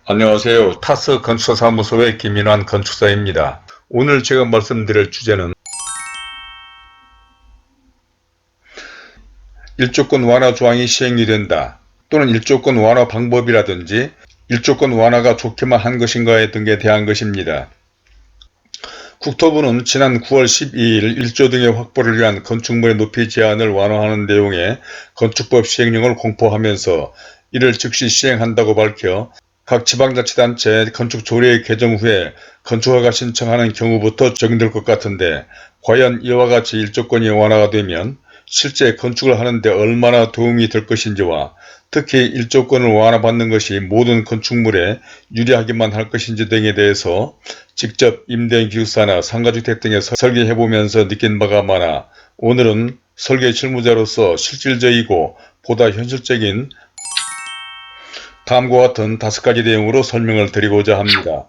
안녕하세요. 타스 건축사무소의 김인환 건축사입니다. 오늘 제가 말씀드릴 주제는 일조권 완화 조항이 시행이 된다 또는 일조권 완화 방법이라든지 일조권 완화가 좋게만 한 것인가 등에 대한 것입니다. 국토부는 지난 9월 12일 1조 등의 확보를 위한 건축물의 높이 제한을 완화하는 내용의 건축법 시행령을 공포하면서 이를 즉시 시행한다고 밝혀 각 지방자치단체 건축조례의 개정 후에 건축허가 신청하는 경우부터 적용될 것 같은데, 과연 이와 같이 일조권이 완화가 되면 실제 건축을 하는데 얼마나 도움이 될 것인지와 특히 일조권을 완화받는 것이 모든 건축물에 유리하기만 할 것인지 등에 대해서 직접 임대인 기숙사나 상가주택 등에서 설계해보면서 느낀 바가 많아 오늘은 설계 실무자로서 실질적이고 보다 현실적인 다음과 같은 5가지 내용으로 설명을 드리고자 합니다.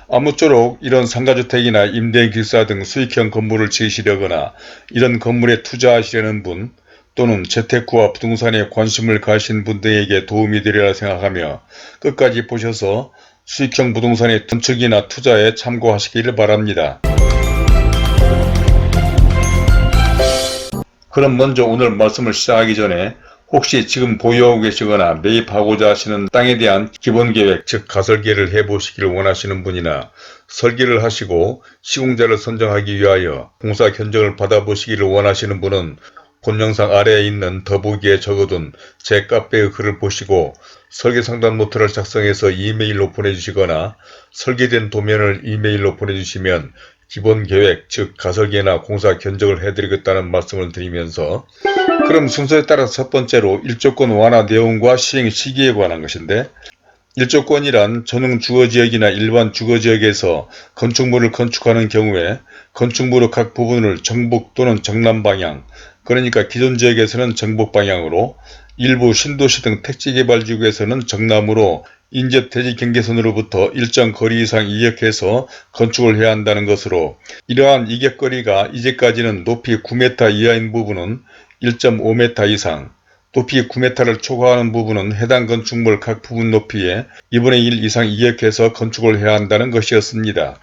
아무쪼록 이런 상가주택이나 임대인 기숙사 등 수익형 건물을 지으시려거나 이런 건물에 투자하시려는 분 또는 재테크와 부동산에 관심을 가신 분 등에게 도움이 되리라 생각하며 끝까지 보셔서 수익형 부동산의 건축이나 투자에 참고하시기를 바랍니다. 그럼 먼저 오늘 말씀을 시작하기 전에 혹시 지금 보유하고 계시거나 매입하고자 하시는 땅에 대한 기본계획, 즉 가설계를 해보시기를 원하시는 분이나 설계를 하시고 시공자를 선정하기 위하여 공사 견적을 받아보시기를 원하시는 분은 본 영상 아래에 있는 더보기에 적어둔 제 카페의 글을 보시고 설계상담 노트를 작성해서 이메일로 보내주시거나 설계된 도면을 이메일로 보내주시면 기본계획, 즉 가설계나 공사 견적을 해드리겠다는 말씀을 드리면서, 그럼 순서에 따라 첫 번째로 일조권 완화 내용과 시행 시기에 관한 것인데, 일조권이란 전용 주거지역이나 일반 주거지역에서 건축물을 건축하는 경우에 건축물의 각 부분을 정북 또는 정남 방향, 그러니까 기존 지역에서는 정북 방향으로, 일부 신도시 등 택지개발지구에서는 정남으로 인접 대지 경계선으로부터 일정 거리 이상 이격해서 건축을 해야 한다는 것으로, 이러한 이격거리가 이제까지는 높이 9m 이하인 부분은 1.5m 이상, 높이 9m를 초과하는 부분은 해당 건축물 각 부분 높이에 2분의 1 이상 이격해서 건축을 해야 한다는 것이었습니다.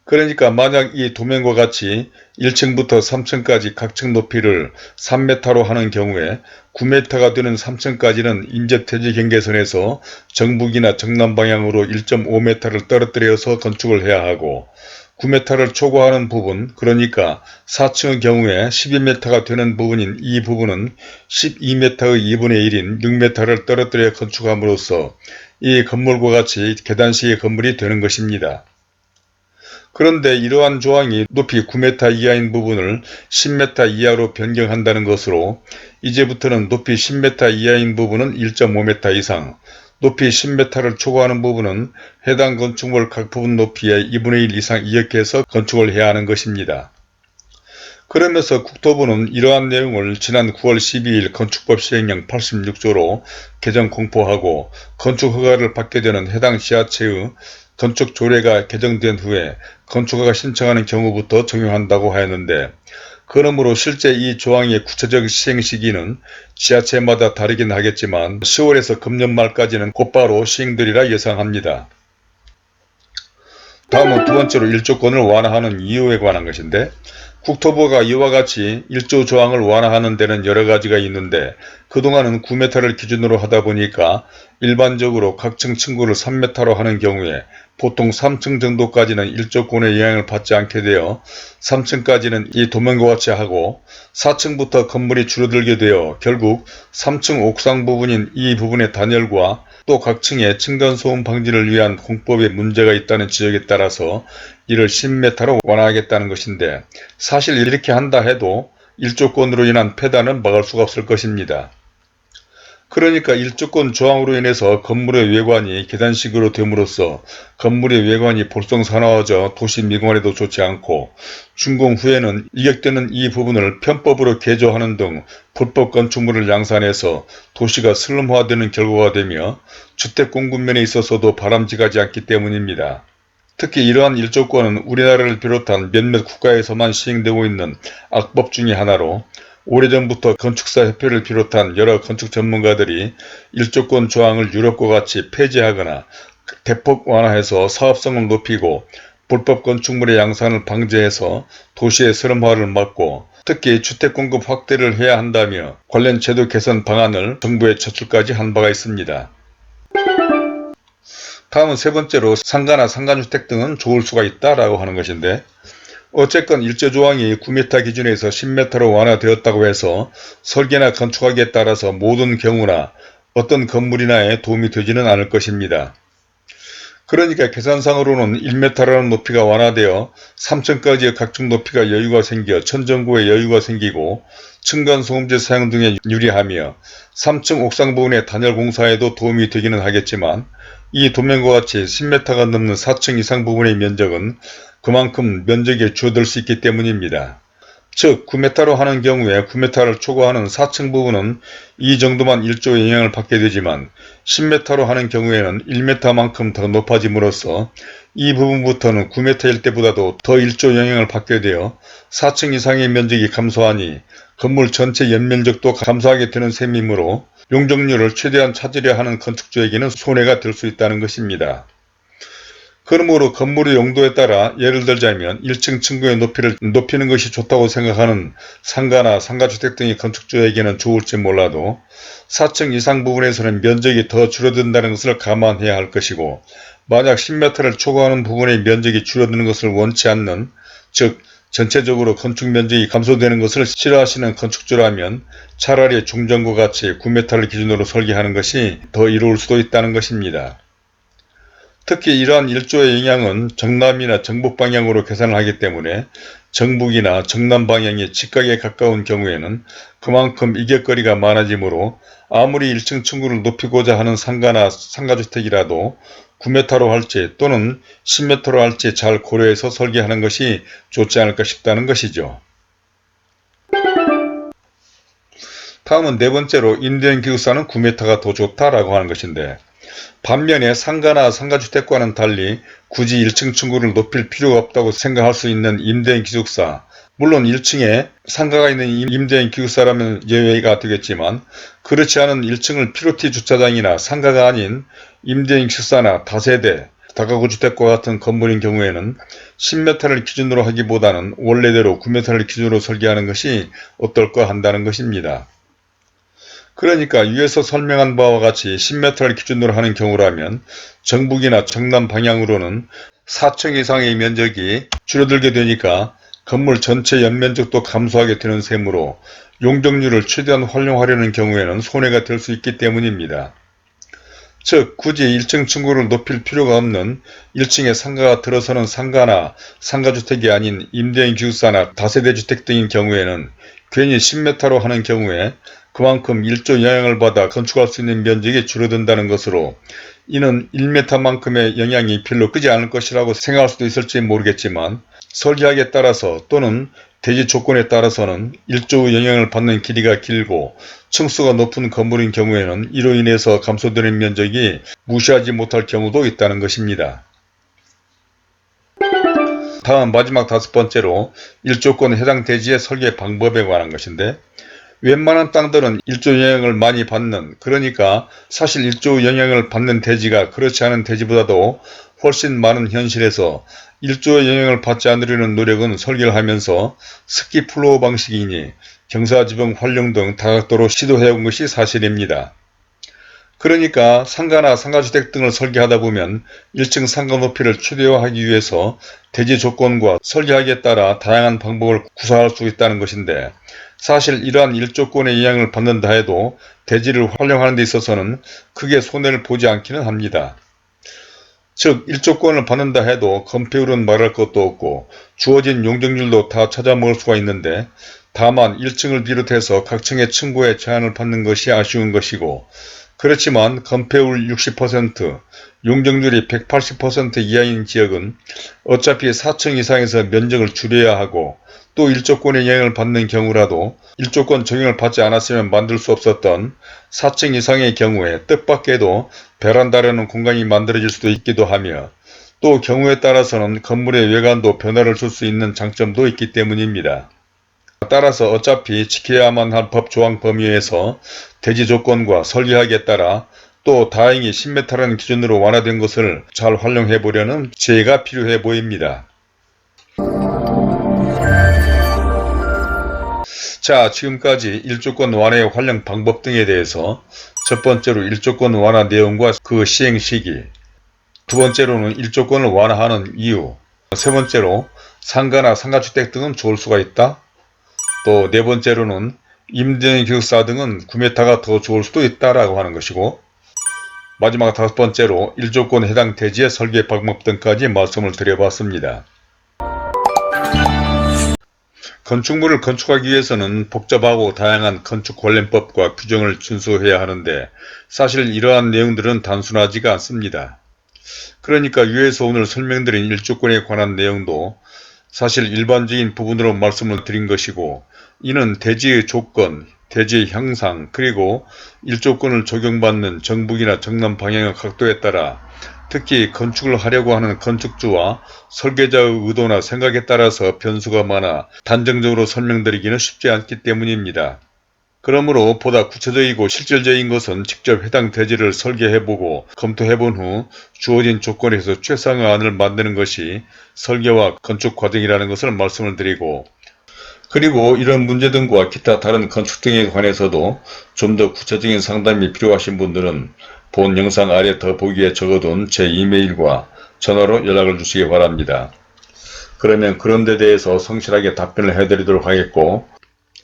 그러니까 만약 이 도면과 같이 1층부터 3층까지 각 층 높이를 3m로 하는 경우에 9m가 되는 3층까지는 인접대지 경계선에서 정북이나 정남 방향으로 1.5m를 떨어뜨려서 건축을 해야 하고, 9m를 초과하는 부분, 그러니까 4층의 경우에 12m가 되는 부분인 이 부분은 12m의 2분의 1인 6m를 떨어뜨려 건축함으로써 이 건물과 같이 계단식의 건물이 되는 것입니다. 그런데 이러한 조항이 높이 9m 이하인 부분을 10m 이하로 변경한다는 것으로, 이제부터는 높이 10m 이하인 부분은 1.5m 이상, 높이 10m를 초과하는 부분은 해당 건축물 각 부분 높이의 2분의 1 이상 이격해서 건축을 해야 하는 것입니다. 그러면서 국토부는 이러한 내용을 지난 9월 12일 건축법 시행령 86조로 개정 공포하고 건축허가를 받게 되는 해당 지자체의 건축조례가 개정된 후에 건축허가 신청하는 경우부터 적용한다고 하였는데, 그러므로 실제 이 조항의 구체적 시행 시기는 지자체마다 다르긴 하겠지만 10월에서 금년 말까지는 곧바로 시행되리라 예상합니다. 다음은 두 번째로 일조권을 완화하는 이유에 관한 것인데, 국토부가 이와 같이 일조 조항을 완화하는 데는 여러가지가 있는데, 그동안은 9m를 기준으로 하다 보니까 일반적으로 각 층 층고를 3m로 하는 경우에 보통 3층 정도까지는 일조권의 영향을 받지 않게 되어 3층까지는 이 도면과 같이 하고, 4층부터 건물이 줄어들게 되어 결국 3층 옥상 부분인 이 부분의 단열과 또 각 층의 층간소음 방지를 위한 공법에 문제가 있다는 지적에 따라서 이를 10m로 완화하겠다는 것인데, 사실 이렇게 한다 해도 일조권으로 인한 폐단은 막을 수가 없을 것입니다. 그러니까 일조권 조항으로 인해서 건물의 외관이 계단식으로 됨으로써 건물의 외관이 볼썽사나워져 도시 미관에도 좋지 않고, 준공 후에는 이격되는 이 부분을 편법으로 개조하는 등 불법 건축물을 양산해서 도시가 슬럼화되는 결과가 되며 주택 공급면에 있어서도 바람직하지 않기 때문입니다. 특히 이러한 일조권은 우리나라를 비롯한 몇몇 국가에서만 시행되고 있는 악법 중의 하나로, 오래전부터 건축사협회를 비롯한 여러 건축 전문가들이 일조권 조항을 유럽과 같이 폐지하거나 대폭 완화해서 사업성을 높이고 불법 건축물의 양산을 방지해서 도시의 슬럼화를 막고 특히 주택 공급 확대를 해야 한다며 관련 제도 개선 방안을 정부에 제출까지 한 바가 있습니다. 다음은 세 번째로 상가나 상가주택 등은 좋을 수가 있다라고 하는 것인데, 어쨌건 일조조항이 9m 기준에서 10m로 완화되었다고 해서 설계나 건축하기에 따라서 모든 경우나 어떤 건물이나에 도움이 되지는 않을 것입니다. 그러니까 계산상으로는 1m라는 높이가 완화되어 3층까지의 각종 높이가 여유가 생겨 천정고에 여유가 생기고 층간소음제 사용 등에 유리하며 3층 옥상 부분의 단열 공사에도 도움이 되기는 하겠지만, 이 도면과 같이 10m가 넘는 4층 이상 부분의 면적은 그만큼 면적이 줄어들 수 있기 때문입니다. 즉 9m로 하는 경우에 9m를 초과하는 4층 부분은 이 정도만 일조 영향을 받게 되지만 10m로 하는 경우에는 1m만큼 더 높아짐으로써 이 부분부터는 9m일 때보다도 더 일조 영향을 받게 되어 4층 이상의 면적이 감소하니 건물 전체 연면적도 감소하게 되는 셈이므로 용적률을 최대한 찾으려 하는 건축주에게는 손해가 될 수 있다는 것입니다. 그러므로 건물의 용도에 따라 예를 들자면 1층 층고의 높이를 높이는 것이 좋다고 생각하는 상가나 상가주택 등의 건축주에게는 좋을지 몰라도 4층 이상 부분에서는 면적이 더 줄어든다는 것을 감안해야 할 것이고, 만약 10m를 초과하는 부분의 면적이 줄어드는 것을 원치 않는, 즉 전체적으로 건축 면적이 감소되는 것을 싫어하시는 건축주라면 차라리 중정과 같이 9m를 기준으로 설계하는 것이 더 이로울 수도 있다는 것입니다. 특히 이러한 일조의 영향은 정남이나 정북 방향으로 계산을 하기 때문에 정북이나 정남 방향이 직각에 가까운 경우에는 그만큼 이격거리가 많아지므로 아무리 1층 층고를 높이고자 하는 상가나 상가주택이라도 9m로 할지 또는 10m로 할지 잘 고려해서 설계하는 것이 좋지 않을까 싶다는 것이죠. 다음은 네 번째로 임대인 기숙사는 9m가 더 좋다라고 하는 것인데, 반면에 상가나 상가주택과는 달리 굳이 1층 층고를 높일 필요가 없다고 생각할 수 있는 임대인 기숙사, 물론 1층에 상가가 있는 임대인 기숙사라면 예외가 되겠지만 그렇지 않은 1층을 피로티 주차장이나 상가가 아닌 임대인 기숙사나 다세대, 다가구 주택과 같은 건물인 경우에는 10m를 기준으로 하기보다는 원래대로 9m를 기준으로 설계하는 것이 어떨까 한다는 것입니다. 그러니까 위에서 설명한 바와 같이 10m를 기준으로 하는 경우라면 정북이나 정남 방향으로는 4층 이상의 면적이 줄어들게 되니까 건물 전체 연면적도 감소하게 되는 셈으로 용적률을 최대한 활용하려는 경우에는 손해가 될 수 있기 때문입니다. 즉 굳이 1층 층고를 높일 필요가 없는 1층에 상가가 들어서는 상가나 상가주택이 아닌 임대인 기숙사나 다세대 주택 등인 경우에는 괜히 10m로 하는 경우에 그만큼 일조 영향을 받아 건축할 수 있는 면적이 줄어든다는 것으로, 이는 1m만큼의 영향이 별로 크지 않을 것이라고 생각할 수도 있을지 모르겠지만 설계학에 따라서 또는 대지 조건에 따라서는 일조의 영향을 받는 길이가 길고 층수가 높은 건물인 경우에는 이로 인해서 감소되는 면적이 무시하지 못할 경우도 있다는 것입니다. 다음 마지막 다섯 번째로 일조권 해당 대지의 설계 방법에 관한 것인데, 웬만한 땅들은 일조 영향을 많이 받는, 그러니까 사실 일조 영향을 받는 대지가 그렇지 않은 대지보다도 훨씬 많은 현실에서 일조의 영향을 받지 않으려는 노력은 설계를 하면서 스키 플로우 방식이니 경사지붕 활용 등 다각도로 시도해온 것이 사실입니다. 그러니까 상가나 상가주택 등을 설계하다 보면 1층 상가 높이를 최대화하기 위해서 대지 조건과 설계하기에 따라 다양한 방법을 구사할 수 있다는 것인데, 사실 이러한 일조권의 영향을 받는다 해도 대지를 활용하는 데 있어서는 크게 손해를 보지 않기는 합니다. 즉 일조권을 받는다 해도 건폐율은 말할 것도 없고 주어진 용적률도 다 찾아먹을 수가 있는데, 다만 1층을 비롯해서 각 층의 층고에 제한을 받는 것이 아쉬운 것이고, 그렇지만 건폐율 60%, 용적률이 180% 이하인 지역은 어차피 4층 이상에서 면적을 줄여야 하고, 또 일조권의 영향을 받는 경우라도 일조권 적용을 받지 않았으면 만들 수 없었던 4층 이상의 경우에 뜻밖에도 베란다라는 공간이 만들어질 수도 있기도 하며, 또 경우에 따라서는 건물의 외관도 변화를 줄 수 있는 장점도 있기 때문입니다. 따라서 어차피 지켜야만 할 법 조항 범위에서 대지 조건과 설계하기에 따라 또 다행히 10m라는 기준으로 완화된 것을 잘 활용해 보려는 지혜가 필요해 보입니다. 자, 지금까지 일조권 완화의 활용 방법 등에 대해서 첫 번째로 일조권 완화 내용과 그 시행 시기, 두 번째로는 일조권을 완화하는 이유, 세 번째로 상가나 상가주택 등은 좋을 수가 있다. 또 네 번째로는 임대인 기숙사 등은 9m가 더 좋을 수도 있다라고 하는 것이고, 마지막 다섯 번째로 일조권에 해당 대지의 설계 방법 등까지 말씀을 드려봤습니다. 건축물을 건축하기 위해서는 복잡하고 다양한 건축관련법과 규정을 준수해야 하는데 사실 이러한 내용들은 단순하지가 않습니다. 그러니까 위에서 오늘 설명드린 일조권에 관한 내용도 사실 일반적인 부분으로 말씀을 드린 것이고, 이는 대지의 조건, 대지의 형상, 그리고 일조권을 적용받는 정북이나 정남 방향의 각도에 따라 특히 건축을 하려고 하는 건축주와 설계자의 의도나 생각에 따라서 변수가 많아 단정적으로 설명드리기는 쉽지 않기 때문입니다. 그러므로 보다 구체적이고 실질적인 것은 직접 해당 대지를 설계해보고 검토해본 후 주어진 조건에서 최상의 안을 만드는 것이 설계와 건축 과정이라는 것을 말씀을 드리고, 그리고 이런 문제 등과 기타 다른 건축 등에 관해서도 좀 더 구체적인 상담이 필요하신 분들은 본 영상 아래 더보기에 적어둔 제 이메일과 전화로 연락을 주시기 바랍니다. 그러면 그런 데 대해서 성실하게 답변을 해드리도록 하겠고,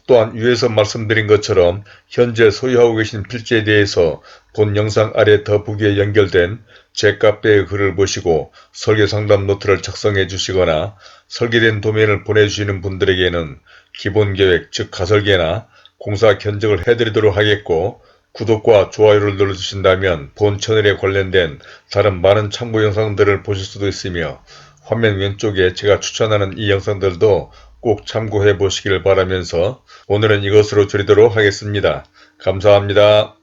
또한 위에서 말씀드린 것처럼 현재 소유하고 계신 필지에 대해서 본 영상 아래 더보기에 연결된 제 카페의 글을 보시고 설계상담 노트를 작성해 주시거나 설계된 도면을 보내주시는 분들에게는 기본계획 즉 가설계나 공사 견적을 해드리도록 하겠고, 구독과 좋아요를 눌러주신다면 본 채널에 관련된 다른 많은 참고 영상들을 보실 수도 있으며, 화면 왼쪽에 제가 추천하는 이 영상들도 꼭 참고해 보시길 바라면서 오늘은 이것으로 줄이도록 하겠습니다. 감사합니다.